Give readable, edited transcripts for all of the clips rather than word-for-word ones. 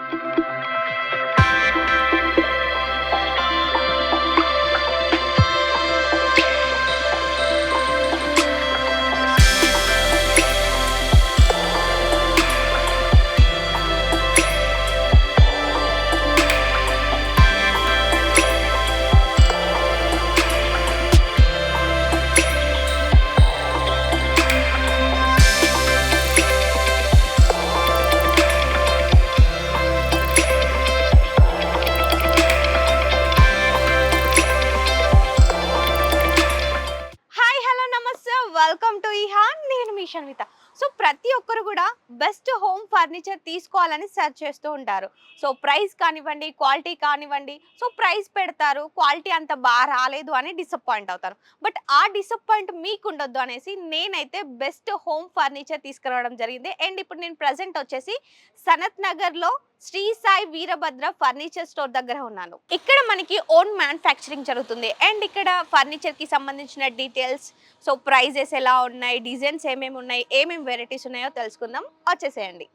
Hi hello నమస్తే welcome to ఇహాన్ నేను మీ Shanvitha. So ప్రతి ఒక్కరు కూడా బెస్ట్ హోమ్ ఫర్నిచర్ తీసుకోవాలని సెర్చ్ చేస్తూ ఉంటారు. సో ప్రైస్ కానివ్వండి, క్వాలిటీ కానివ్వండి, సో ప్రైస్ పెడతారు, క్వాలిటీ అంత బాగా రాలేదు అని డిసప్పాయింట్ అవుతారు. బట్ ఆ డిసప్పాయింట్ మీకు ఉండొద్దు అనేసి నేనైతే బెస్ట్ హోమ్ ఫర్నిచర్ తీసుకురావడం జరిగింది. అండ్ ఇప్పుడు నేను ప్రజెంట్ వచ్చేసి సనత్ నగర్లో శ్రీ సాయి వీరభద్ర ఫర్నిచర్ స్టోర్ దగ్గర ఉన్నాను. ఇక్కడ మనకి ఓన్ మ్యానుఫ్యాక్చరింగ్ జరుగుతుంది. అండ్ ఇక్కడ ఫర్నిచర్ కి సంబంధించిన డీటెయిల్స్, సో ప్రైజెస్ ఎలా ఉన్నాయి, డిజైన్స్ ఏమేమి ఉన్నాయి, ఏమేమి వెరైటీస్ ఉన్నాయో తెలుసుకుందాం. వచ్చేసేయండి.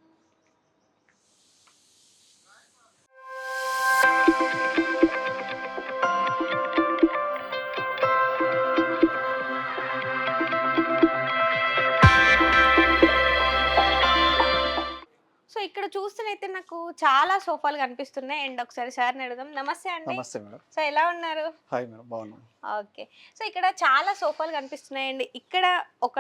సో ఇక్కడ చూస్తేనైతే నాకు చాలా సోఫాలు కనిపిస్తున్నాయి. అండ్ ఒకసారి సార్ని అడుగుదాం. నమస్తే అండి. నమస్తే మేడం. సో ఎలా ఉన్నారు? హాయ్ మేడం, బాగున్నాం. ఓకే. సో ఇక్కడ చాలా సోఫాలు కనిపిస్తున్నాయి అండి. ఇక్కడ ఒక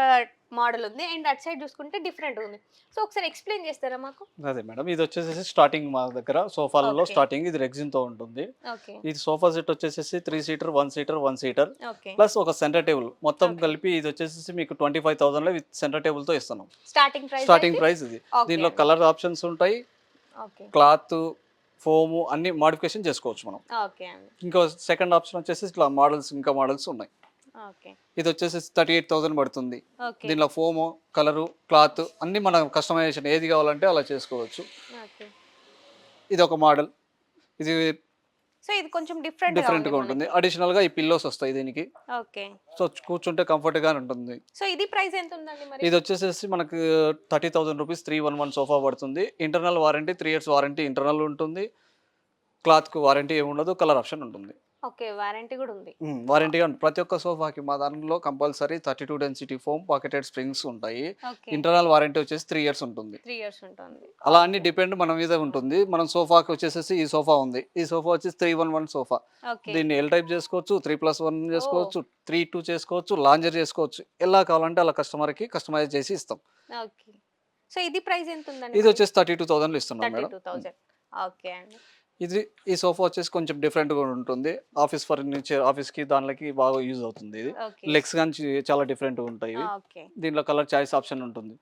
మోడల్ ఉంది అండ్ అటు సైడ్ చూసుకుంటే డిఫరెంట్ ఉంది. సో ఒకసారి ఎక్స్ప్లెయిన్ చేస్తారా మాకు? అదే మేడం, ఇది వచ్చేసి స్టార్టింగ్ మా దగ్గర సోఫాలలో Okay. స్టార్టింగ్ ఇది రెగ్జిన్ తో ఉంటుంది. ఓకే. ఇది సోఫా సెట్ వచ్చేసి 3 seater 1 seater 1 seater okay. Plus ఒక సెంటర్ టేబుల్ మొత్తం Okay. కలిపి ఇది వచ్చేసి మీకు 25,000 లో విత్ సెంటర్ టేబుల్ తో ఇస్తున్నాం. స్టార్టింగ్ ప్రైస్ ఇది. Okay. దీనిలో కలర్ ఆప్షన్స్ ఉంటాయి, ఓకే. క్లాత్ ఫోము అన్ని మోడిఫికేషన్ చేసుకోవచ్చు మనం. ఓకే అండి. ఇంకో సెకండ్ ఆప్షన్ వచ్చేసి ఇట్లా మోడల్స్, ఇంకా మోడల్స్ ఉన్నాయి. ఓకే. ఇది వచ్చేసి 38,000 పడుతుంది. ఓకే. దీనిలో ఫోము, కలరు, క్లాత్ అన్ని మనం కస్టమైజేషన్ ఏది కావాలంటే అలా చేసుకోవచ్చు. ఓకే. ఇది ఒక మోడల్. ఇది సో ఇది కొంచెం డిఫరెంట్ గా ఉంటుంది. అడిషనల్ గా ఈ పిల్లోస్ వస్తాయి దీనికి. ఓకే. సో కూర్చుంటే కంఫర్ట్ గా ఉంటుంది. సో ఇది ప్రైస్ ఎంత ఉందండి మరి? ఇది వచ్చేసి మనకు 30,000 రూపీస్ 311 సోఫా పడుతుంది. Internal warranty 3 years warranty internal ఉంటుంది. క్లాత్ కు వారంటీ ఏమి ఉండదు, కలర్ ఆప్షన్ ఉంటుంది. ఓకే. వారంటీ కూడా ఉంది. వారంటీగా ప్రతి ఒక్క సోఫాకి మా దానిలో compulsory 32 density foam pocketed springs ఉంటాయి. ఓకే. ఇంటర్నల్ వారంటీ వచ్చేసి 3 years ఉంటుంది. 3 years ఉంటుంది. అలా అన్ని డిపెండ్ మన మీద ఉంటుంది. మనం సోఫాకి వచ్చేసి ఈ సోఫా ఉంది. ఈ సోఫా వచ్చేసి 311 సోఫా. ఓకే. దీన్ని ఎల్ టైప్ చేసుకోవచ్చు, 3+1 చేసుకోవచ్చు, 3-2 చేసుకోవచ్చు, లాంజర్ చేసుకోవచ్చు. ఎలా కావాలంటే అలా కస్టమర్కి కస్టమైజ్ చేసి ఇస్తాం. ఓకే. సో ఇది ప్రైస్ ఎంత ఉందండి? ఇది వచ్చేసి 32,000 ఇస్తున్నాం మేడం. 32,000. ఓకే అండి. ఇది ఈ సోఫా వచ్చేసి కొంచెం డిఫరెంట్గా ఉంటుంది. ఆఫీస్ ఫర్నిచర్, ఆఫీస్కి దానిలోకి బాగా యూజ్ అవుతుంది. ఇది ఓకే. లెగ్స్ కానీ చాలా డిఫరెంట్గా ఉంటాయి. ఓకే. దీనిలో కలర్ చాయిస్ ఆప్షన్ ఉంటుంది.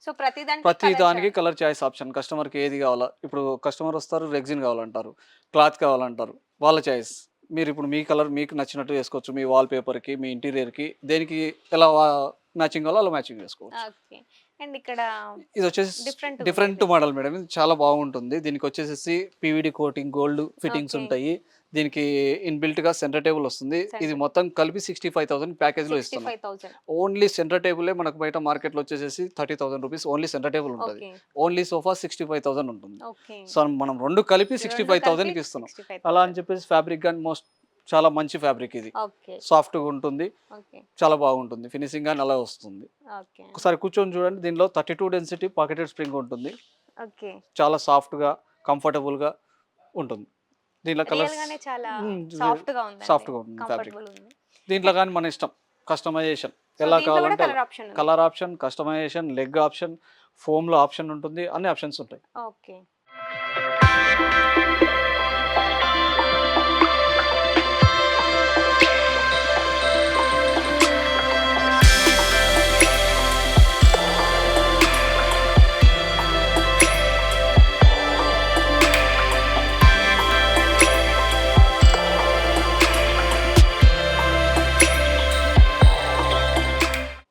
సో ప్రతి ప్రతి దానికి కలర్ చాయిస్ ఆప్షన్. కస్టమర్కి ఏది కావాలా, ఇప్పుడు కస్టమర్ వస్తారు రెగ్జిన్ కావాలంటారు, క్లాత్ కావాలంటారు, వాళ్ళ చాయిస్. మీరు ఇప్పుడు మీ కలర్ మీకు నచ్చినట్టు వేసుకోవచ్చు. మీ వాల్ పేపర్కి, మీ ఇంటీరియర్కి, దేనికి ఎలా మ్యాచింగ్ కావాలో అలా మ్యాచింగ్ చేసుకోవచ్చు. ఓకే. అండ్ ఇక్కడ ఇది వచ్చేసి డిఫరెంట్ మోడల్ మేడం. ఇది చాలా బాగుంటుంది. దీనికి వచ్చేసి పీవీడి కోటింగ్, గోల్డ్ ఫిట్టింగ్స్ Okay. ఉంటాయి. దీనికి ఇన్బిల్ట్ గా సెంటర్ టేబుల్ వస్తుంది. ఇది మొత్తం కలిపి 65,000 ప్యాకేజ్ లో ఇస్తున్నాం. 65,000. ఓన్లీ సెంటర్ టేబులే మనకు బయట మార్కెట్ లో వచ్చేసి 30,000 రూపీస్ ఓన్లీ సెంటర్ టేబుల్ ఉంటుంది. ఓకే. ఓన్లీ సోఫా 65,000 ఉంటుంది. ఓకే. సో మనం రెండు కలిపి 65,000 కి ఇస్తున్నాం. అలా అని చెప్పేసి ఫ్యాబ్రిక్ కానీ చాలా మంచి ఫ్యాబ్రిక్. ఇది ఓకే. సాఫ్ట్ గా ఉంటుంది, ఓకే. చాలా బాగుంటుంది. ఫినిషింగ్ కానీ అలా వస్తుంది. ఓకే. ఒకసారి కూర్చొని చూడండి. దీనిలో 32 డెన్సిటీ పాకెటెడ్ స్ప్రింగ్ ఉంటుంది. ఓకే. చాలా సాఫ్ట్ గా కంఫర్టబుల్ గా ఉంటుంది. దీంట్లో రియల్ కలర్స్ గానే చాలా సాఫ్ట్ గా ఉంది. సాఫ్ట్ గా ఉంటుంది ఫ్యాబ్రిక్. కంఫర్టబుల్ ఉంది. దీంట్లో కానీ మన ఇష్టం కస్టమైజేషన్ సో ఎలా దీంట్లో కూడా కావాలంటే కలర్ ఆప్షన్ ఉంది. Colour option, customization, leg option, foam లో ఆప్షన్ ఉంటుంది. అన్ని ఆప్షన్స్ ఉంటాయి. ఓకే.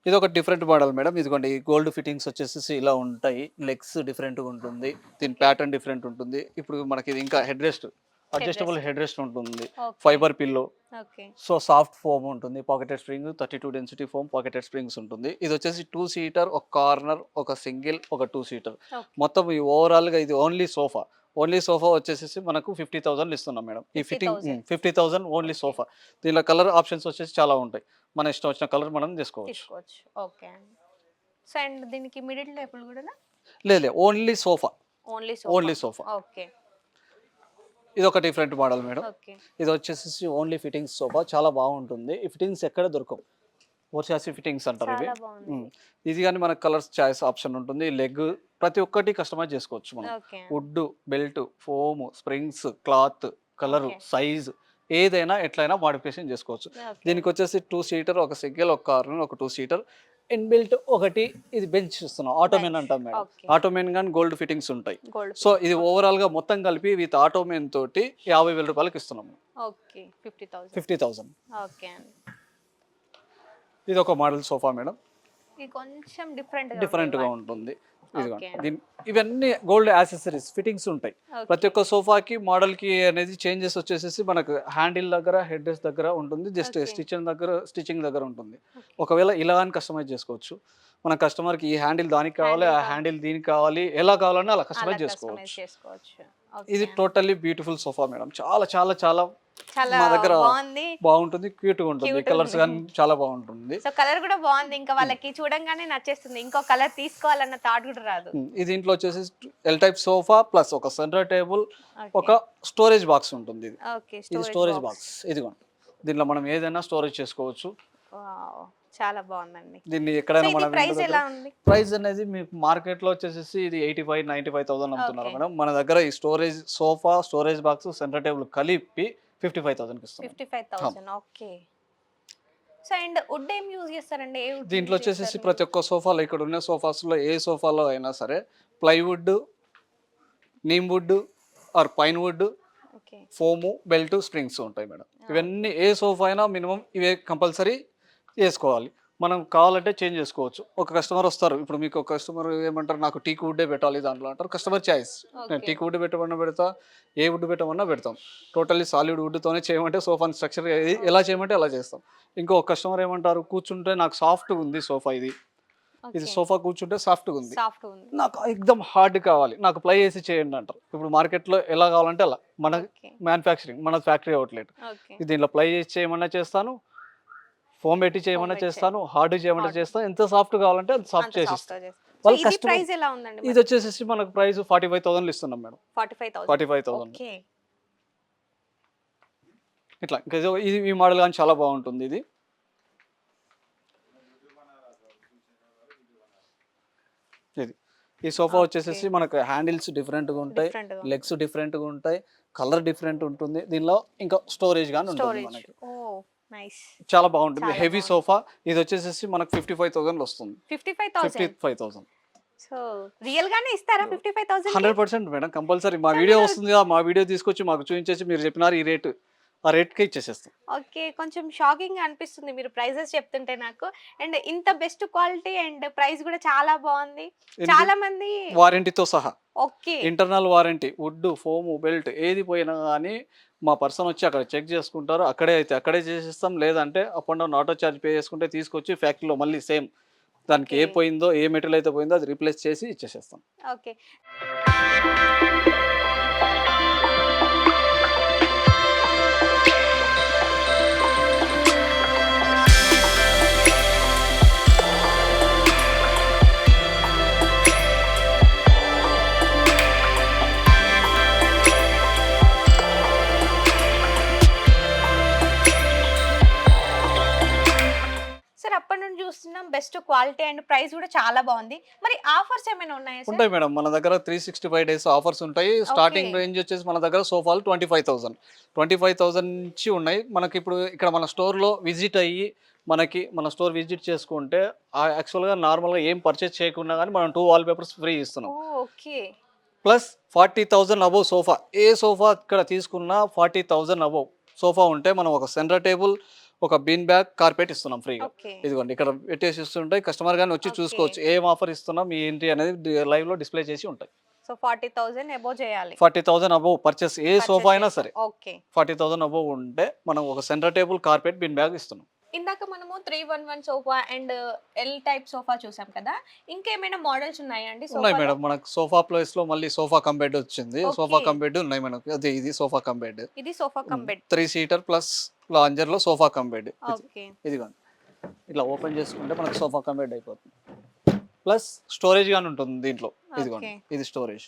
ఇది ఒక డిఫరెంట్ మోడల్ మేడం. ఇదిగోండి గోల్డ్ ఫిట్టింగ్స్ వచ్చేసి ఇలా ఉంటాయి. లెగ్స్ డిఫరెంట్గా ఉంటుంది. దీని ప్యాటర్న్ డిఫరెంట్ ఉంటుంది. ఇప్పుడు మనకి ఇది ఇంకా headrest, adjustable headrest ఉంటుంది. Fibre pillow, okay. So soft foam ఉంటుంది. Pocketed spring 32 density foam pocketed springs ఉంటుంది. ఇది వచ్చేసి 2 సీటర్, ఒక కార్నర్, ఒక సింగిల్, ఒక 2 సీటర్. మొత్తం ఈ ఓవరాల్ గా ఇది ఓన్లీ సోఫా. ఓన్లీ సోఫా వచ్చేసి మనకు 50,000 ఇస్తున్నాం మేడం. ఈ ఫిట్టింగ్ 50,000. 50,000 only okay. సోఫా. దీనిలో కలర్ ఆప్షన్స్ వచ్చేసి చాలా ఉంటాయి. మన ఇష్టం వచ్చిన కలర్ మనం తీసుకోవచ్చు. తీసుకోవచ్చు. ఓకే అండి. సో అండ్ దీనికి మిడిల్ టేబుల్ కూడానా? లేదు only sofa. Only only sofa. Sofa. Okay. ఇదొక డిఫరెంట్ మోడల్ మేడం. ఓకే. ఇది వచ్చేసి ఓన్లీ ఫిట్టింగ్స్ సోఫా చాలా బాగుంటుంది. ఈ ఫిట్టింగ్స్ ఎక్కడ దొరకవు. వర్షాసి ఫిట్టింగ్స్ అంటారు ఇవి. చాలా బాగుంది. ఇది కానీ మనకు కలర్స్ చాయిస్ ఆప్షన్ ఉంటుంది. లెగ్ ప్రతి ఒక్కటి కస్టమైజ్ చేసుకోవచ్చు మనం. Okay. Wood, belt, foam, springs, cloth, colour, Okay. Size ఏదైనా ఎట్లయినా మోడిఫికేషన్ చేసుకోవచ్చు. ఓకే. దీనికి వచ్చేసి 2 సీటర్, ఒక సింగిల్, ఒక కార్నర్, ఒక 2 సీటర్, ఇన్బిల్ట్ ఒకటి. ఇది బెంచ్ ఇస్తున్నాం. ఆటోమెన్ Bench. అంటాం మేడం. Okay. ఆటోమెన్ కానీ గోల్డ్ ఫిట్టింగ్స్ ఉంటాయి. గోల్డ్. సో ఇది ఓవరాల్ గా మొత్తం కలిపి విత్ ఆటోమెన్ తోటి 50,000 రూపాయలకి ఇస్తున్నాము. ఓకే. 50,000. 50,000. ఓకే అండి. ఇది ఒక మోడల్ సోఫా మేడం. ఇది కొంచెం డిఫరెంట్ డిఫరెంట్ గా ఉంటుంది. Okay. ఇవన్నీ గోల్డ్ యాక్సెసరీస్ ఫిట్టింగ్స్ ఉంటాయి. ప్రతి ఒక్క సోఫాకి మోడల్ కి అనేది చేంజెస్ వచ్చేసి మనకు హ్యాండిల్ దగ్గర, హెడ్ రెస్ట్ దగ్గర ఉంటుంది. Just Okay. స్టిచ్చింగ్ దగ్గర ఉంటుంది. ఒకవేళ ఇలా అని కస్టమైజ్ చేసుకోవచ్చు. మన కస్టమర్ కి ఈ హ్యాండిల్ దానికి కావాలి, ఆ Handle హ్యాండిల్ దీనికి కావాలి, ఎలా కావాలన్నా అలా కస్టమైజ్ చేసుకోవచ్చు. చేసుకోవచ్చు. ఇది టోటల్లీ బ్యూటిఫుల్ సోఫా మేడం. చాలా చాలా చాలా చాలా మా దగ్గర బాగుంది. బాగుంటుంది, క్యూట్ గా ఉంటుంది. Cute కలర్స్ ఉంది. కానీ చాలా బాగుంటుంది. సో కలర్ కూడా బాగుంది. ఇంకా వాళ్ళకి చూడంగానే నచ్చేస్తుంది. ఇంకో కలర్ తీసుకోవాలన్న థాట్ కూడా రాదు. ఇది దీంట్లో వచ్చేసి ఎల్ టైప్ సోఫా ప్లస్ ఒక సెంటర్ టేబుల్, ఒక స్టోరేజ్ బాక్స్ ఉంటుంది. ఇది ఓకే. ఇది స్టోరేజ్ బాక్స్. ఇదిగోండి, దీంట్లో మనం ఏదైనా స్టోరేజ్ చేసుకోవచ్చు. వావ్, చాలా బాగుందండి. దీన్ని సో ఎక్కడైనా ఇది మనం ప్రైస్ ఎలా ఉంది? ప్రైస్ అనేది మీకు మార్కెట్ లో వచ్చేసి ఇది 85,000-95,000 అమ్ముతున్నారు Okay. మేడం. మన దగ్గర ఈ storage sofa, storage box, centre table కలిపి 55,000 ఇస్తున్నాం. 55,000. ఓకే. సో అండ్ వుడ్ ఏం యూజ్ చేస్తారండి? ఏ wood దీంట్లో use వచ్చేసి చేస్తారు? ప్రతి ఒక్క సోఫాలో, ఇక్కడ ఉన్న సోఫాస్లో ఏ సోఫాలో అయినా సరే plywood, neem wood or pine wood, okay. Foam, belt, springs ఉంటాయి మేడం. ఇవన్నీ ఏ సోఫా అయినా మినిమం ఇవే కంపల్సరీ వేసుకోవాలి. మనం కావాలంటే చేంజ్ చేసుకోవచ్చు. ఒక కస్టమర్ వస్తారు, ఇప్పుడు మీకు ఒక కస్టమర్ ఏమంటారు, నాకు టీక్ వుడ్డే పెట్టాలి దాంట్లో అంటారు. Customer choice. నేను Okay. టీక్ వుడ్ పెట్టమన్నా పెడతా, ఏ వుడ్ పెట్టమన్నా పెడతాం. టోటల్లీ సాలిడ్ వుడ్తోనే చేయమంటే సోఫా స్ట్రక్చర్ ఎలా చేయమంటే అలా చేస్తాం. ఇంకో కస్టమర్ ఏమంటారు, కూర్చుంటే నాకు సాఫ్ట్గా ఉంది సోఫా, ఇది సోఫా కూర్చుంటే సాఫ్ట్గా ఉంది, సాఫ్ట్ ఉంది. నాకు ఎక్దమ్ హార్డ్ కావాలి, నాకు ప్లై వేసి చేయండి అంటారు. ఇప్పుడు మార్కెట్లో ఎలా కావాలంటే అలా, మన ఓకే. మ్యానుఫ్యాక్చరింగ్, మన ఫ్యాక్టరీ అవుట్లెట్. ఓకే. దీంట్లో ప్లై చేసి చేయమన్నా చేస్తాను, ఫోమ్ పెట్టి చేయమన్నా పెట్టి చేస్తాను, హార్డ్ చేయమన్నా Hard. చేస్తాను. ఎంత సాఫ్ట్ కావాలంటే అంత సాఫ్ట్ అంత చేసి soft ఇస్తాను. గా చేస్తారు. సో వాళ్ళ ఇది customer- ప్రైస్ ఎలా ఉందండి? ఇది వచ్చేసి మనకు ప్రైస్ 45,000 ఇస్తున్నాం మేడం. 45,000. 45,000. ఓకే. ఇట్లా ఇంకా ఇది ఈ మోడల్ కానీ చాలా బాగుంటుంది. ఇది ఇది ఈ సోఫా వచ్చేసి మనకు హ్యాండిల్స్ డిఫరెంట్గా ఉంటాయి, Different గా లెగ్స్ డిఫరెంట్గా ఉంటాయి, కలర్ డిఫరెంట్ ఉంటుంది. దీనిలో ఇంకా స్టోరేజ్ కానీ ఉంటుంది స్టోరేజ్. మనకి. ఓ నైస్. చాలా బాగుంటుంది. చాలా హెవీ బాగుంది. సోఫా. ఇది వచ్చేసి మనకు 55,000 వస్తుంది. 55,000. 55,000. సో రియల్ గానే ఇస్తారా 55,000? 100% మేడం, కంపల్సరీ. మా వీడియో వస్తుంది కదా, మా వీడియో తీసుకొచ్చి మాకు చూపించేసి మీరు చెప్పినారు ఈ రేటు, ఆ రేట్కే ఇచ్చేసేస్తాం. ఓకే. కొంచెం షాకింగ్ గా అనిపిస్తుంది మీరు ప్రైజెస్ చెప్తుంటే నాకు. అండ్ ఇంత బెస్ట్ క్వాలిటీ అండ్ ప్రైస్ కూడా చాలా బాగుంది. చాలా మంది వారంటీతో సహా, okay. Internal warranty, wood, foam, belt ఏది పోయినా కానీ మా పర్సన్ వచ్చి అక్కడ చెక్ చేసుకుంటారు. అక్కడే అయితే అక్కడే చేసేస్తాం. లేదంటే up and down auto charge pay చేసుకుంటే తీసుకొచ్చి ఫ్యాక్టరీలో మళ్ళీ సేమ్ దానికి ఏ Okay. పోయిందో, ఏ మెటీరియల్ అయితే పోయిందో అది రీప్లేస్ చేసి ఇచ్చేసేస్తాం. ఓకే. సార్ అప్పటి నుండి చూస్తున్నాం బెస్ట్ క్వాలిటీ అండ్ ప్రైస్ కూడా చాలా బాగుంది. మరి ఆఫర్స్ ఏమైనా ఉన్నాయా సార్? ఉంటాయి మేడం, మన దగ్గర 365 డేస్ ఆఫర్స్ ఉంటాయి. స్టార్టింగ్ రేంజ్ వచ్చేసి మన దగ్గర సోఫాలు 25,000 నుంచి ఉన్నాయి. మనకి ఇప్పుడు ఇక్కడ మన స్టోర్లో విజిట్ అయ్యి మన స్టోర్ విజిట్ చేసుకుంటే యాక్చువల్గా నార్మల్గా ఏం పర్చేస్ చేయకుండా కానీ మనం 2 వాల్ పేపర్స్ ఫ్రీ ఇస్తున్నాం. ఓకే. ప్లస్ 40,000 అబోవ్ సోఫా, ఏ సోఫా ఇక్కడ తీసుకున్నా 40,000 అబోవ్ సోఫా ఉంటే మనం ఒక సెంటర్ టేబుల్, ఒక బీన్ బ్యాగ్, కార్పెట్ ఇస్తున్నాం ఫ్రీగా. ఓకే. ఇదిగోండి ఇక్కడ పెట్టేసి ఇస్తుంటాయి. కస్టమర్ కానీ వచ్చి Okay. చూసుకోవచ్చు ఏం ఆఫర్ ఇస్తున్నాం ఏంటి అనేది లైవ్ లో డిస్ప్లే చేసి ఉంటాయి. సో 40,000 అబోవ్ చేయాలి. 40,000 అబోవ్ పర్చేస్ ఏ సోఫా అయినా సరే, ఓకే. 40,000 అబోవ్ ఉంటే మనం ఒక centre table, carpet, bin bag ఇస్తున్నాం. ఇందాక మనము 311 sofa and L type sofa చూసాం కదా, ఇంకేమైనా మోడల్స్ ఉన్నాయా అండి ఉన్నాయి సోఫాలో? మేడం. మనకు సోఫా ప్లేస్ లో మళ్ళీ సోఫా కమ్ బెడ్ వచ్చింది. Sofa okay. కమ్ బెడ్ ఉన్నాయి మనకు. అదే ఇది సోఫా కమ్ బెడ్. ఇది sofa cum bed. 3 seater plus lounger లో సోఫా కమ్ బెడ్. ఓకే. ఇదిగోండి. ఇట్లా ఓపెన్ చేసుకుంటే మనకు సోఫా కమ్ బెడ్ అయిపోతుంది. ప్లస్ స్టోరేజ్ గాని ఉంటుంది దీంట్లో. ఇదిగోండి. ఓకే. ఇది స్టోరేజ్.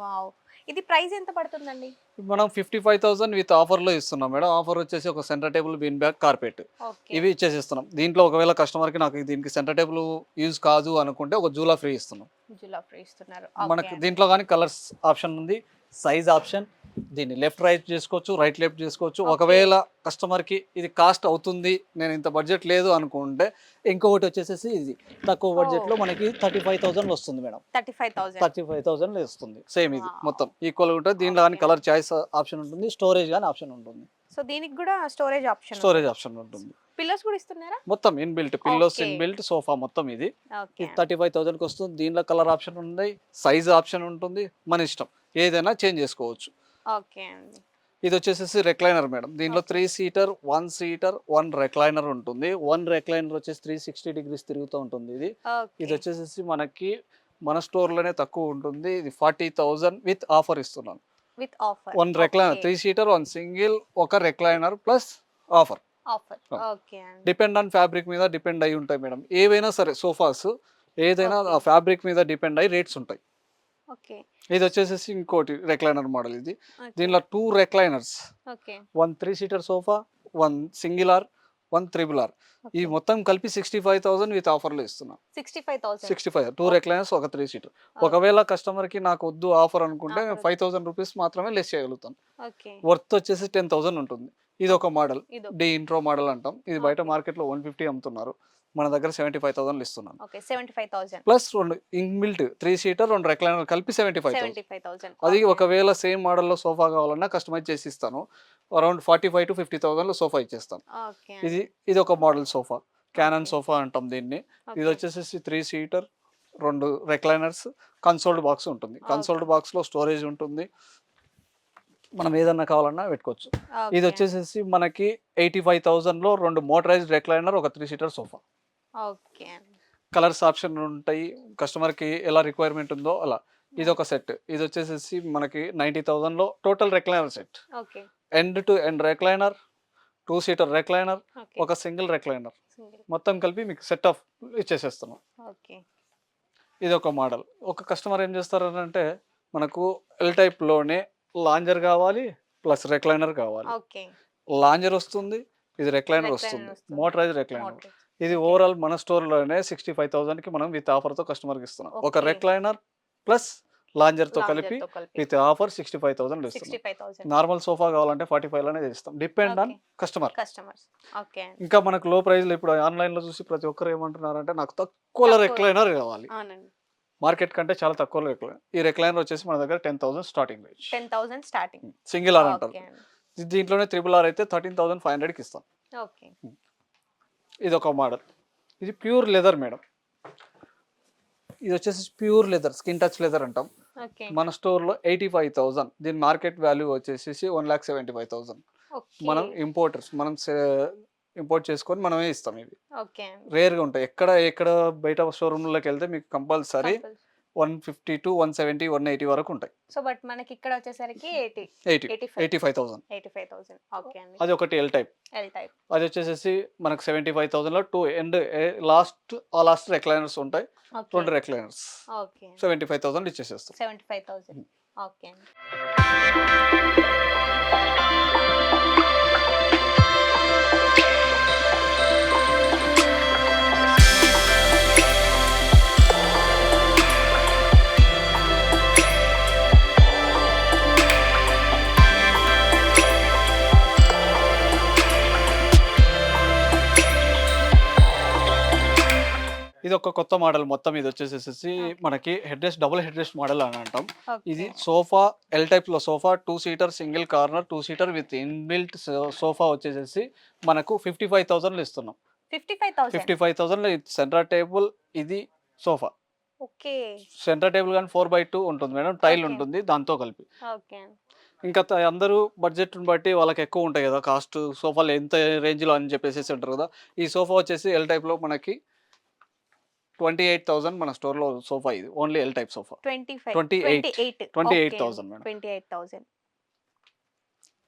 వావ్! ఇది ప్రైస్ ఎంత పడుతుందండి? మనం 55,000 విత్ ఆఫర్‌లో ఇస్తున్నాం మేడం. ఆఫర్ వచ్చేసి ఒక centre table, bean bag, carpet okay. ఇవి ఇచ్చేసిస్తున్నాం. దీంట్లో ఒకవేళ కస్టమర్‌కి నాకు దీనికి సెంటర్ టేబుల్ యూజ్ కాదు అనుకుంటే ఒక జూలా ఫ్రీ ఇస్తున్నాం. జులా ఫ్రీ ఇస్తున్నారు. ఓకే మనకు అండి. దీంట్లో కానీ కలర్స్ ఆప్షన్ ఉంది, సైజ్ ఆప్షన్. దీన్ని లెఫ్ట్ రైట్ చేసుకోవచ్చు, రైట్ లెఫ్ట్ చేసుకోవచ్చు. ఓకే. ఒకవేళ కస్టమర్‌కి ఇది కాస్ట్ అవుతుంది, నేను ఇంత బడ్జెట్ లేదు అనుకుంటే ఇంకొకటి వచ్చేసేసి ఇది తక్కువ బడ్జెట్‌లో మనకి 35,000 వస్తుంది మేడం. 35,000. 35,000 వస్తుంది. సేమ్ ఇది వావ్! మొత్తం ఈక్వల్‌గా ఉంటుంది. దీంట్లో కానీ ఓకే. కలర్ చాయిస్ ఆప్షన్ ఉంటుంది, స్టోరేజ్ కానీ ఆప్షన్ ఉంటుంది. సో దీనికి కూడా స్టోరేజ్ ఆప్షన్ ఉంది. స్టోరేజ్ ఆప్షన్ ఉంటుంది. పిల్లోస్ కూడా ఇస్తున్నారా? మొత్తం inbuilt pillows, okay. Inbuilt sofa మొత్తం ఇది. ఓకే. ఇది 35,000కి వస్తుంది. దీంట్లో కలర్ ఆప్షన్ ఉన్నాయి, సైజ్ ఆప్షన్ ఉంటుంది. మన ఇష్టం ఏదైనా చేంజ్ చేసుకోవచ్చు. ఓకే అండి. ఇది వచ్చేసేసి రెక్లైనర్ మేడం. దీంట్లో 3 సీటర్, 1 సీటర్, 1 రెక్లైనర్ ఉంటుంది. 1 రెక్లైనర్ వచ్చేసి 360 డిగ్రీస్ తిరుగుతూ ఉంటుంది ఇది. ఇది ఓకే. వచ్చేసేసి మనకి మన స్టోర్‌లోనే తక్కువ ఉంటుంది. ఇది 40,000 విత్ ఆఫర్ ఇస్తున్నాను. With offer. 1 recliner, okay. 3 seater, 1 single, ఒక recliner plus offer. Offer. Okay అండి. డిపెండ్ ఆన్ ఫ్యాబ్రిక్ మీద డిపెండ్ అయి ఉంటాయి మేడం. ఏవైనా సరే సోఫాస్ ఏదైనా ఓకే. ఆ ఫ్యాబ్రిక్ మీద డిపెండ్ అయ్యి రేట్స్ ఉంటాయి. ఓకే. ఇది వచ్చేసేసి ఇంకోటి రెక్లైనర్ మోడల్ ఇది. ఓకే. దీనిలో 2 recliners, okay. 1 3 seater sofa, 1 single or, 1 triple R. ఈ ఓకే. మొత్తం కలిపి 65,000 విత్ ఆఫర్‌లో ఇస్తున్నాం. 65,000. 65 2 ఓకే. రెక్లైనర్స్, ఒక 3 సీటర్. ఓకే. ఒకవేళ కస్టమర్‌కి నాకు వద్దు ఆఫర్ అనుకుంటే ఆఫర్ ఉంది. 5,000 రూపీస్ మాత్రమే లెస్ చేయగలుగుతాం. ఓకే. వర్త్ వచ్చేసి 10,000 ఉంటుంది. ఇది ఒక మోడల్. ఇదొక. డి ఇంట్రో మోడల్ అంటాం. ఇది బయట ఓకే. మార్కెట్‌లో 150 అమ్ముతున్నారు. మన దగ్గర 75,000 ఇస్తున్నాను. Okay. 75,000. Plus 2 inbuilt 3 seater, 2 recliner కలిపి 75,000. 75,000. అది ఓకే. ఒకవేళ సేమ్ మోడల్‌లో సోఫా కావాలన్నా కస్టమైజ్ చేసి ఇస్తాను. అరౌండ్ 45,000-50,000లో సోఫా ఇచ్చేస్తాను. ఓకే ఇది అండి. ఇది ఒక model sofa. Canon okay. Sofa అంటాం దీన్ని. ఇది ఓకే. వచ్చేసేసి 3 సీటర్, 2 రెక్లైనర్స్, కన్సోల్డ్ బాక్స్ ఉంటుంది. ఓకే. కన్సోల్డ్ బాక్స్‌లో స్టోరేజ్ ఉంటుంది. మనం ఏదన్నా కావాలన్నా పెట్టుకోవచ్చు. ఇది ఓకే. వచ్చేసేసి మనకి 85,000లో 2 మోటరైజ్డ్ రెక్లైనర్, ఒక 3 సీటర్ సోఫా. ఓకే అండి. కలర్స్ ఆప్షన్ ఉంటాయి. కస్టమర్‌కి ఎలా రిక్వైర్మెంట్ ఉందో అలా. ఇదొక సెట్. ఇది వచ్చేసేసి మనకి 90,000లో total recliner set. Okay. End to end recliner, 2 seater recliner, okay. ఒక సింగిల్ రెక్లైనర్. సింగిల్. మొత్తం కలిపి మీకు సెట్ ఆఫ్ ఇచ్చేసేస్తున్నాం. ఓకే. ఇదొక మోడల్. ఒక కస్టమర్ ఏం చేస్తారనంటే మనకు ఎల్ టైప్‌లోనే లాంజర్ కావాలి, ప్లస్ రెక్లైనర్ కావాలి. ఓకే. లాంజర్ వస్తుంది, ఇది రెక్లైనర్ రెక్లైనర్ వస్తుంది. వస్తుంది. Motorised recliner. మోటరైజ్. ఇది ఓకే. ఓవరాల్ మన స్టోర్‌లోనే 65,000కి మనం విత్ ఆఫర్‌తో కస్టమర్‌కి ఇస్తున్నాం. ఒక ఓకే. రెక్లైనర్ ప్లస్ లాంజర్‌తో కలిపి లాంజర్‌తో కలిపి విత్ ఆఫర్ 65,000 ఇస్తున్నాం. 65,000. నార్మల్ సోఫా కావాలంటే 45లోనే ఇస్తాం. Depend on okay. Customer. Customers. Okay అండి. ఇంకా మనకు లో ప్రైస్‌లో ఇప్పుడు ఆన్‌లైన్‌లో చూసి ప్రతి ఒక్కరు ఏమంటున్నారంటే నాకు తక్కువలో తక్కువ. రెక్లైనర్ కావాలి. అవునండి. మార్కెట్ కంటే చాలా తక్కువలో రెక్లైనర్. ఈ రెక్లైనర్ వచ్చేసి మన దగ్గర 10,000 starting range. 10,000 starting. Single or అంటారు. ఓకే అండి. దీంట్లోనే త్రిబుల్ ఆర్ అయితే 13,500కి ఇస్తాం. ఓకే. ఇది ఒక మోడల్. ఇది ప్యూర్ లెదర్ మేడం. ఇది వచ్చేసి pure leather, skin touch leather అంటాం. ఓకే. మన స్టోర్‌లో 85,000. దీని మార్కెట్ వాల్యూ వచ్చేసి 1,75,000. ఓకే. మనం ఇంపోర్టర్స్, మనం ఇంపోర్ట్ చేసుకొని మనమే ఇస్తాం ఇవి. ఓకే అండి. రేర్‌గా ఉంటాయి. ఎక్కడ బయట షోరూమ్‌లోకి వెళ్తే మీకు కంపల్సరీ కంపల్సరీ. 150 to 170, 180 వరకు ఉంటాయి. సో బట్ మనకి ఇక్కడ వచ్చేసరికి 80. 80 85. 85,000. 85,000. ఓకే అండి. అది ఒకటి ఎల్ టైప్. L type. అది వచ్చేసేసి మనకు 75,000లో 2 ఎండ్ లాస్ట్ రెక్లైనర్స్ ఉంటాయి. ఓకే. 2 recliners okay. 75,000 ఇచ్చేసేస్తాం. 75,000. ఓకే అండి. ఇది ఒక కొత్త మోడల్. మొత్తం ఇది వచ్చేసేసి ఓకే. మనకి head rest, double head rest model అని అంటాం. ఇది ఓకే. సోఫా ఎల్ టైప్‌లో sofa 2 seater single corner, 2 seater with inbuilt sofa వచ్చేసేసి మనకు 55,000లో ఇస్తున్నాం. 55,000. 55,000లో ఇది సెంటర్ టేబుల్, ఇది సోఫా. ఓకే. సెంటర్ టేబుల్ కానీ 4/2 ఉంటుంది మేడం, టైల్ ఓకే. ఉంటుంది దాంతో కలిపి. ఓకే. ఇంకా అందరూ బడ్జెట్ని బట్టి వాళ్ళకి ఎక్కువ ఉంటాయి కదా కాస్ట్, సోఫాలు ఎంత రేంజ్లో అని చెప్పేసి ఉంటారు కదా. ఈ సోఫా వచ్చేసి ఎల్ టైప్లో మనకి 28,000 మన స్టోర్లో సోఫా, ఇది only L type sofa. 25, 28 28. 28,000 madam. 28,000.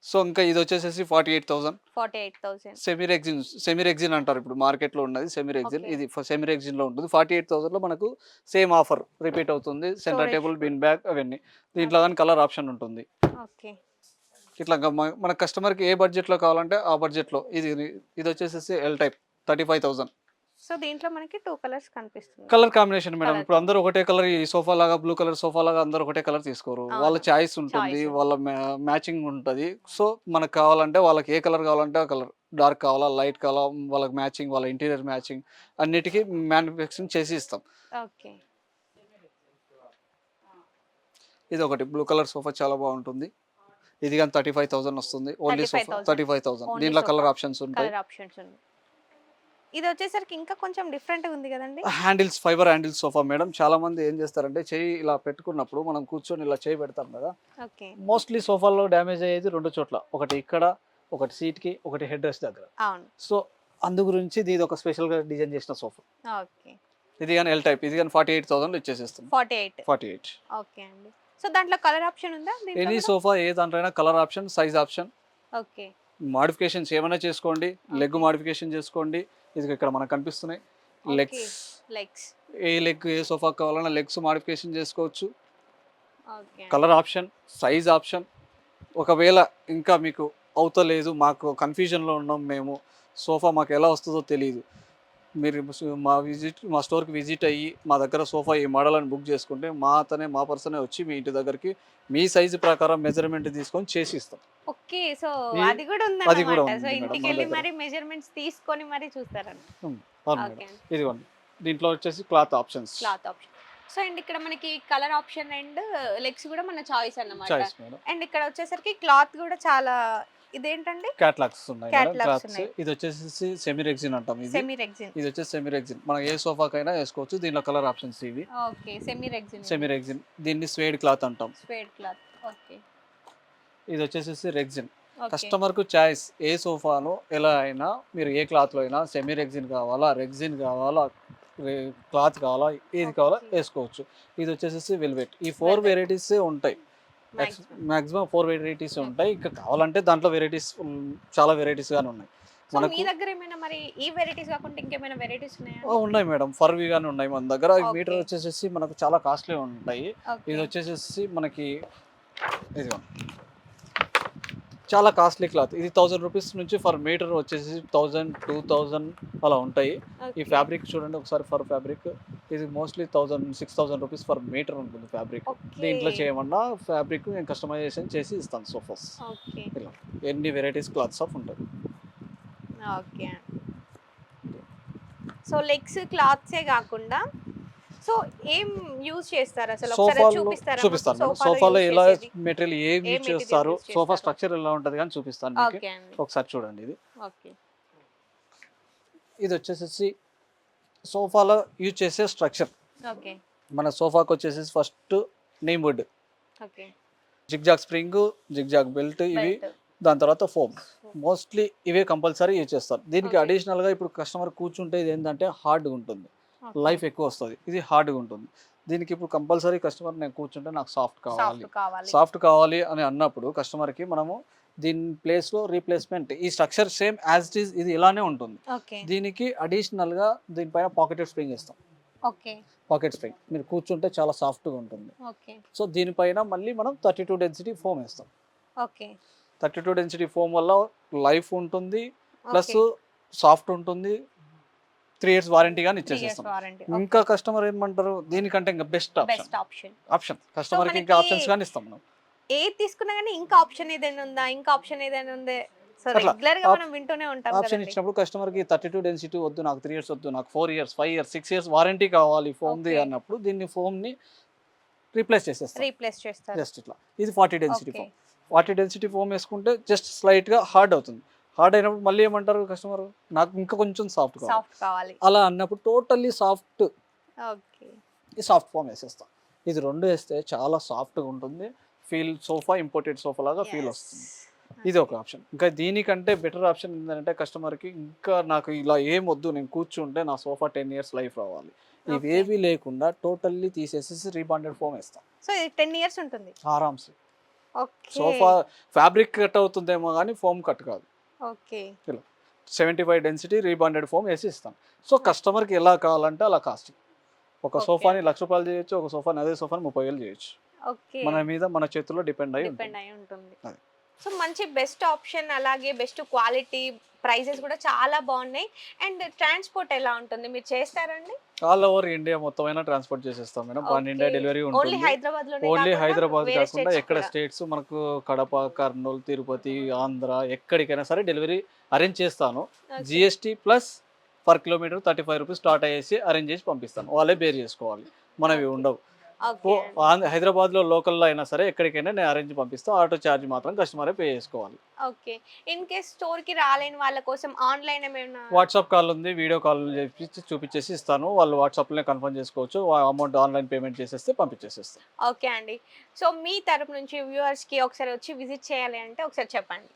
So ఇంకా ఇది వచ్చేసేసి 48,000. 48,000. సెమీ రెగ్జిన్ అంటారు ఇప్పుడు మార్కెట్లో ఉన్నది సెమీ రెగ్జిన్, ఓకే. ఇది సెమీ రెగ్జిన్లో ఉంటుంది. 48,000లో మనకు సేమ్ ఆఫర్ రిపీట్ అవుతుంది. Centre storage. Table, bin bag అవన్నీ. దీంట్లో కానీ కలర్ ఆప్షన్ ఉంటుంది. ఓకే. ఇట్లా మన కస్టమర్కి ఏ బడ్జెట్లో కావాలంటే ఆ బడ్జెట్లో. ఇది వచ్చేసేసి ఎల్ టైప్ 35,000. సో దీంట్లో మనకి 2 కలర్స్ కనిపిస్తుంది. Colour combination madam. కలర్ ఇప్పుడు అందరూ ఒకటే కలర్, ఈ సోఫా లాగా బ్లూ కలర్ సోఫా లాగా అందరూ ఒకటే కలర్ తీసుకోరు. వాళ్ళ అవును. చాయిస్ ఉంటుంది, చాయిస్. వాళ్ళ మ్యాచింగ్ ఉంటుంది. సో మనకు కావాలంటే వాళ్ళకి ఏ కలర్ కావాలంటే ఆ కలర్, డార్క్ కావాలా, లైట్ కావాలా, వాళ్ళకి మ్యాచింగ్, వాళ్ళ ఇంటీరియర్ మ్యాచింగ్ అన్నిటికీ మ్యానుఫ్యాక్చరింగ్ చేసి ఇస్తాం. ఓకే. ఇది ఒకటి బ్లూ కలర్ సోఫా చాలా బాగుంటుంది. ఇది కానీ 35,000 వస్తుంది. Only sofa 35,000. 35,000. ఓన్లీ దీంట్లో సోఫా. కలర్ ఆప్షన్స్ ఉంటాయి. కలర్ ఆప్షన్స్ ఉన్నాయి. ఇది వచ్చేసరికి ఇంకా కొంచెం డిఫరెంట్ ఉంది కదండి. Handles, fibre handles sofa madam. చాలా మంది ఏం చేస్తారంటే చెయ్యి ఇలా పెట్టుకున్నప్పుడు మనం కూర్చొని ఇలా చేయి పెడతాం కదా, ఓకే. మోస్ట్లీ సోఫాల్లో డ్యామేజ్ అయ్యేది 2 చోట్ల, ఒకటి ఇక్కడ, ఒకటి సీట్కి, ఒకటి హెడ్ రెస్ట్ దగ్గర. అవును. సో అందు గురించి ఇది ఒక స్పెషల్గా డిజైన్ చేసిన సోఫా. ఓకే. ఇది కానీ ఎల్ టైప్, ఇది కానీ 48,000 ఇచ్చేసేస్తుంది. 48. 48. ఓకే అండి. సో దాంట్లో కలర్ ఆప్షన్ ఉందా దీంట్లో ఎనీ కూడా? సోఫా ఏ దాంట్లో అయినా colour option, size option, okay. Modifications ఏమైనా చేసుకోండి. లెగ్ మాడిఫికేషన్ చేసుకోండి. ఇది ఇక్కడ మనకు కనిపిస్తున్నాయి లెగ్స్. లెగ్స్. ఏ లెగ్ ఏ సోఫా కావాలన్నా లెగ్స్ మాడిఫికేషన్ చేసుకోవచ్చు. Okay. Colour option, size option. ఒకవేళ ఇంకా మీకు అవుతలేదు, మాకు కన్ఫ్యూజన్లో ఉన్నాం, మేము సోఫా మాకు ఎలా వస్తుందో తెలియదు, మీరు మా స్టోర్కి విజిట్ అయ్యి మా దగ్గర సోఫా ఈ మోడల్ అని బుక్ చేసుకుంటే మా పర్సనే వచ్చి మీ ఇంటి దగ్గరికి మీ సైజు ప్రకారం మెజర్మెంట్ తీసుకొని చేసి ఇస్తాం. ఓకే. సో ఈ- అది కూడా అది కూడా ఉందన్నమాట. ఉంది సో మేడం ఇంటికి మన వెళ్ళి దగ్గర. మరి మెజర్మెంట్స్ తీసుకొని మరి చూస్తారన్న. అవును ఓకే. మేడం. ఇదిగోండి, దీంట్లో వచ్చేసి cloth options, cloth option. So and ఇక్కడ మనకి కలర్ ఆప్షన్ అండ్ లెగ్స్ కూడా మన చాయిస్ అన్నమాట. Choice madam. అండ్ ఇక్కడ వచ్చేసరికి క్లాత్ కూడా చాలా ఇదేంటండి క్యాట్లాగ్స్ ఉన్నాయి మేడం. Catalogs clothes. ఉన్నాయి. ఇది వచ్చేసి సెమీ రెగ్జిన్ అంటాం. ఇది సెమీ రెగ్జిన్. ఇది వచ్చేసి సెమీ రెగ్జిన్. మనం ఏ సోఫాకైనా వేసుకోవచ్చు. దీనిలో కలర్ ఆప్షన్స్ ఇవి. Okay. Semi rexine. Semi rexine. దీన్ని స్వేడ్ క్లాత్ అంటాం. Swayed cloth. ఓకే. ఇది వచ్చేసి రెగ్జిన్. ఓకే. కస్టమర్కు చాయిస్ ఏ సోఫాను ఎలా అయినా, మీరు ఏ క్లాత్లో అయినా, సెమీ రెగ్జిన్ కావాలా, రెగ్జిన్ కావాలా, క్లాత్ కావాలా, ఏది కావాలా Okay. వేసుకోవచ్చు. ఇది వచ్చేసి వెల్వెట్. ఈ 4 Velvet. వెరైటీస్ ఉంటాయి. Maximum. మాక్సిమం 4 వెరైటీస్ ఉంటాయి. ఇంకా కావాలంటే దాంట్లో వెరైటీస్ చాలా వెరైటీస్ గానే ఉన్నాయి. సో మనకు మీ దగ్గర ఏమైనా మరి ఈ వెరైటీస్ కాకుండా ఇంకేమైనా వెరైటీస్ ఉన్నాయా? ఉన్నాయి మేడం, ఫర్వి గానే ఉన్నాయి మన దగ్గర. Okay. మీటర్ వచ్చేసి మనకు చాలా కాస్ట్లీ ఉంటాయి. ఓకే. ఇది వచ్చేసి మనకి ఇదిగో చాలా కాస్ట్లీ క్లాత్. ఇది 1000 రూపీస్ నుంచి ఫర్ మీటర్ వచ్చేసి 1000, 2000 అలా ఉంటాయి. ఈ ఓకే. ఫ్యాబ్రిక్ చూడండి ఒకసారి, ఫర్ ఫ్యాబ్రిక్ ఇది మోస్ట్లీ 1000, 6000 రూపీస్ ఫర్ మీటర్ ఉంటుంది ఫ్యాబ్రిక్. ఓకే. దీంట్లో చేయమన్నా ఫ్యాబ్రిక్ నేను కస్టమైజేషన్ చేసి ఇస్తాను సోఫాస్. ఓకే. ఇలా ఎన్ని వెరైటీస్ క్లాత్స్ ఆఫ్ ఉంటాయి. ఓకే. సో లెగ్స్ క్లాత్సే కాకుండా సో ఏం యూజ్ చేస్తారు అసలు ఒకసారి అది చూపిస్తారా? చూపిస్తాను మేడం. సోఫాలో సోఫాలో use ఎలా చేసేది. మెటీరియల్ ఏ యూజ్ material చేస్తారు, use సోఫా చేస్తారు? స్ట్రక్చర్ ఎలా ఉంటుంది కానీ చూపిస్తాను మీకు. ఓకే అండి. ఒకసారి చూడండి. ఇది ఓకే. ఇది వచ్చేసి సోఫాలో యూజ్ చేసే స్ట్రక్చర్. ఓకే. మన సోఫాకి వచ్చేసి first neem wood, okay. Zigzag spring, zigzag belt, ఇవి. బెల్ట్. దాని తర్వాత ఫోమ్. మోస్ట్లీ ఇవే కంపల్సరీ యూజ్ చేస్తారు. దీనికి Okay. అడిషనల్గా ఇప్పుడు కస్టమర్ కూర్చుంటే ఇది ఏంటంటే హార్డ్గా ఉంటుంది, ఓకే. లైఫ్ ఎక్కువ వస్తుంది. ఇది హార్డ్గా ఉంటుంది. దీనికి ఇప్పుడు కంపల్సరీ కస్టమర్ నేను కూర్చుంటే నాకు సాఫ్ట్ కావాలి, సాఫ్ట్ కావాలి. సాఫ్ట్ కావాలి అని అన్నప్పుడు కస్టమర్కి మనము దీని ప్లేస్లో రీప్లేస్మెంట్, ఈ structure same as it is ఇది ఇలానే ఉంటుంది. ఓకే. దీనికి అడిషనల్గా దీనిపైన పాకెటెడ్ స్ప్రింగ్ ఇస్తాం. ఓకే. పాకెట్ స్ప్రింగ్ మీరు కూర్చుంటే చాలా సాఫ్ట్గా ఉంటుంది. ఓకే. సో దీనిపైన మళ్ళీ మనం 32 డెన్సిటీ ఫోమ్ వేస్తాం. ఓకే. 32 డెన్సిటీ ఫోమ్ వల్ల లైఫ్ ఉంటుంది, ప్లస్ ఓకే. సాఫ్ట్ ఉంటుంది. 3 years వారంటీ కానీ 3 years ఇచ్చేసేస్తాం. వారంటీ. ఇంకా కస్టమర్ ఏమంటారు, దీనికంటే ఇంకా బెస్ట్ బెస్ట్ ఆప్షన్. ఆప్షన్ కస్టమర్కి ఇంకా మనకి ఆప్షన్స్ కానీ ఇస్తాం మనం. ఏది తీసుకున్నా కానీ ఇంకా ఆప్షన్ ఏదైనా ఉందా, ఇంకా ఆప్షన్ ఏదైనా ఉందే? సో అట్లా. రెగ్యులర్ గా మనం వింటూనే ఉంటాం ఆప్షన్ కదండి. ఇచ్చినప్పుడు కస్టమర్కి 32 డెన్సిటీ వద్దు, నాకు 3 years వద్దు, నాకు 4 years, 5 years, 6 years వారంటీ కావాలి ఫోమ్ది Okay. అన్నప్పుడు దీన్ని ఫోమ్ని రీప్లేస్ చేసేస్తాం. రీప్లేస్ చేస్తారు. జస్ట్ ఇట్లా. ఇది 40 density okay. Foam. 40 density foam వేసుకుంటే జస్ట్ స్లైట్గా హార్డ్ అవుతుంది. హార్డ్ అయినప్పుడు మళ్ళీ ఏమంటారు కస్టమర్, నాకు ఇంకా కొంచెం సాఫ్ట్ కావాలి. సాఫ్ట్ కావాలి. అలా అన్నప్పుడు టోటల్లీ సాఫ్ట్ ఓకే. ఈ సాఫ్ట్ ఫామ్ వేసేస్తాం. ఇది 2 వేస్తే చాలా సాఫ్ట్‌గా ఉంటుంది. సోఫా ఇంపోర్టెడ్ సోఫా లాగా ఫీల్ వస్తుంది. ఇది ఒక ఆప్షన్. ఇంకా దీనికంటే బెటర్ ఆప్షన్ ఏంటంటే కస్టమర్‌కి ఇంకా నాకు ఇలా ఏమొద్దు, నేను కూర్చుంటే నా సోఫా 10 ఇయర్స్ లైఫ్ రావాలి. ఇవేవి లేకుండా టోటల్లీ తీసేసేసి రీబాండెడ్ ఫోమ్ వేస్తాం. సో ఇది 10 ఇయర్స్ ఉంటుంది. ఆరామ్సే. ఓకే. సోఫా ఫ్యాబ్రిక్ కట్ అవుతుందేమో గానీ ఫోమ్ కట్ కాదు. ఓకే. ఇలా 75 డెన్సిటీ రీబాండెడ్ ఫోమ్ వేసి ఇస్తాం. సో కస్టమర్‌కి ఎలా కావాలంటే అలా కాస్టింగ్. ఒక ఓకే. సోఫాని రూ. 1,00,000 చేయొచ్చు. ఒక సోఫాని అదే సోఫాని 30,000 చేయొచ్చు. ఓకే. మన చేతుల్లో డిపెండ్ అయ్యి డిపెండ్ ఉంటుంది. అయి ఉంటుంది. అది. సో మంచి బెస్ట్ ఆప్షన్, అలాగే బెస్ట్ క్వాలిటీ, ప్రైజెస్ కూడా చాలా బాగున్నాయి. అండ్ ట్రాన్స్‌పోర్ట్ ఎలా ఉంటుంది? మీరు చేస్తారండి? ఆల్ ఓవర్ ఇండియా మొత్తమైనా ట్రాన్స్‌పోర్ట్ చేసేస్తాం madam. Pan India okay. Delivery only ఉంటుంది. హైదరాబాద్‌లోనే ఓన్లీ కాకుండా హైదరాబాద్ వేరే కాకుండా స్టేట్స్ ఎక్కడ కూడా? స్టేట్స్ మనకు కడప, కర్నూలు, తిరుపతి, ఆంధ్ర ఎక్కడికైనా సరే డెలివరీ అరేంజ్ చేస్తాను. Okay. GST plus per kilometre ₹35 start అయ్యేసి అరేంజ్ చేసి పంపిస్తాను. వాళ్ళే బేర్ చేసుకోవాలి. మనవి ఓకే. ఉండవు. ఓకే అండి. హైదరాబాద్లో లోకల్లో అయినా సరే ఎక్కడికైనా నేను అరేంజ్ పంపిస్తాను. ఆటో ఛార్జ్ మాత్రం కస్టమరే పే చేసుకోవాలి. ఓకే. ఇన్ కేస్ స్టోర్‌కి రాలేని వాళ్ళ కోసం ఆన్‌లైన్ ఏమైనా? వాట్సాప్ కాల్ ఉంది. వీడియో కాల్ చేపించి చూపించేసి ఇస్తాను. వాళ్ళు వాట్సాప్‌లోనే కన్ఫర్మ్ చేసుకోవచ్చు. అమౌంట్ ఆన్లైన్ పేమెంట్ చేసేస్తే పంపించేసేస్తాను. ఓకే అండి. సో మీ తరపు నుంచి వ్యూవర్స్‌కి ఒకసారి వచ్చి విజిట్ చేయాలి అంటే ఒకసారి చెప్పండి.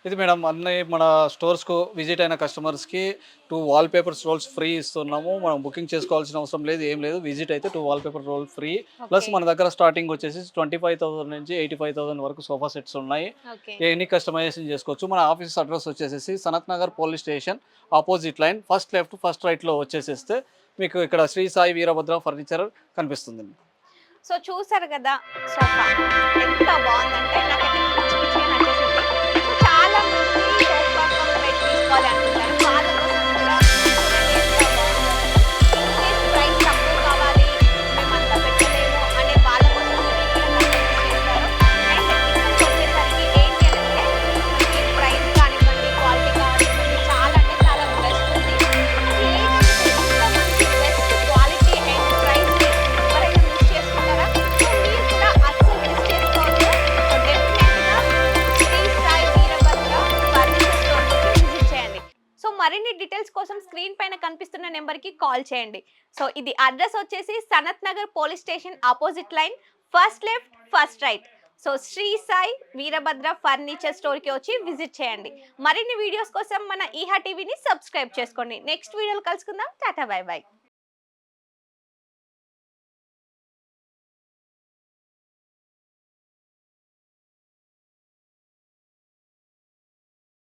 ఇది మేడం అన్ని మన స్టోర్స్కు విజిట్ అయిన కస్టమర్స్కి 2 వాల్ పేపర్స్ రోల్స్ ఫ్రీ ఇస్తున్నాము. మనం బుకింగ్ చేసుకోవాల్సిన అవసరం లేదు, ఏం లేదు. విజిట్ అయితే 2 wall paper roll free. Plus okay. మన దగ్గర స్టార్టింగ్ వచ్చేసి 25,000 నుంచి 85,000 వరకు సోఫా సెట్స్ ఉన్నాయి. ఓకే. ఎన్ని కస్టమైజేషన్ చేసుకోవచ్చు. మన ఆఫీస్ అడ్రస్ వచ్చేసి Sanath Nagar police station opposite line first left first రైట్లో వచ్చేసేస్తే మీకు ఇక్కడ శ్రీ సాయి వీరభద్ర ఫర్నిచర్ కనిపిస్తుంది. సో చూసారు కదా సోఫా ఎంత బాగుందంటే నాకైతే పిచ్చి పిచ్చిగా నచ్చేసింది. సో చాలా మంది సోఫా కమ్ బెడ్ తీసుకోవాలి అనుకుంటారు. వాళ్ళ కోసం కూడా చూడండి ఎంత బాగుందో. ఇన్ కేస్ ప్రైస్ తక్కువ కావాలి, మేము అంత పెట్టలేము అనే వాళ్ళ కోసం కూడా ఇక్కడ కన్వెన్స్ చేస్తారు. అండ్ ఇక్కడికి వచ్చేసరికి ఏంటి అంటే మనకి ప్రైస్ కానివ్వండి, క్వాలిటీ కానివ్వండి, చాలా అంటే చాలా బెస్ట్ ఉంది. అసలు లేదంటే ఇంత మంచి బెస్ట్ క్వాలిటీ అండ్ ప్రైస్ ఎవరైనా మిస్ చేసుకుంటారా? సో మీరు కూడా అస్సలు మిస్ చేసుకోవద్దు. సో డెఫినెట్‌గా శ్రీ సాయి వీరభద్ర ఫర్నిచర్ స్టోర్‌కి విజిట్ చేయండి. సో మరిన్ని డీటెయిల్స్ కోసం స్క్రీన్ పైన కనిపిస్తున్న నెంబర్‌కి కాల్ చేయండి. సో ఇది అడ్రస్ వచ్చేసి Sanath Nagar police station opposite line first left first right. So Shri Sai Veerabhadra furniture స్టోర్‌కి వచ్చి విజిట్ చేయండి. మరిన్ని వీడియోస్ కోసం మన ఈహా టీవీని సబ్స్క్రైబ్ చేసుకోండి. నెక్స్ట్ వీడియోలో కలుసుకుందాం. Tata bye by.